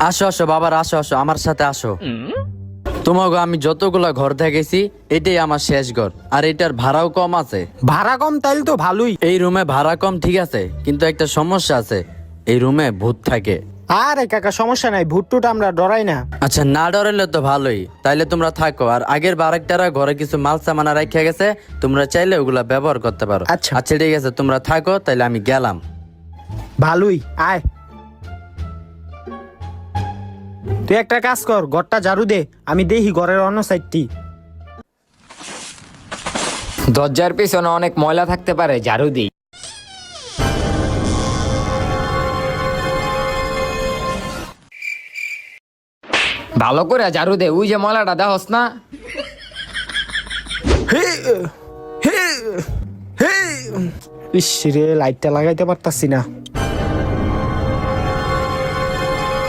আসো আসো বাবার, আসো আসো আমার সাথে আসো। তোমাকে আমি যতগুলা ঘর দেখেছি এটাই আমার শেষ ঘর, আর এটার ভাড়াও কম আছে। ভাড়া কম তাইলে তো ভালোই। এই রুমে ভাড়া কম ঠিক আছে, কিন্তু একটা সমস্যা আছে, এই রুমে ভূত থাকে। আরে কাকা সমস্যা নাই, ভুট্টুটা আমরা ডরাই না। আচ্ছা না ডরাইলে তো ভালোই, তাইলে তোমরা থাকো। আর আগের বারেকটারা ঘরে কিছু মাল সামানা রাখা গেছে, তোমরা চাইলে ওগুলা ব্যবহার করতে পারো। আচ্ছা। আচ্ছা ঠিক আছে, তোমরা থাকো, তাইলে আমি গেলাম। ভালোই, আয়। তুই একটা কাজ কর, ঘরটা ঝাড়ু দে, আমি দেখি ঘরের অন্য সাইডটি। দরজার পিছনে অনেক ময়লা থাকতে পারে, ঝাড়ু দিই। ভালো করে ঝাড়ু দে, ওই যে ময়লাটা দেখস না। ইস রে, লাইটটা লাগাইতে পারতাছি না।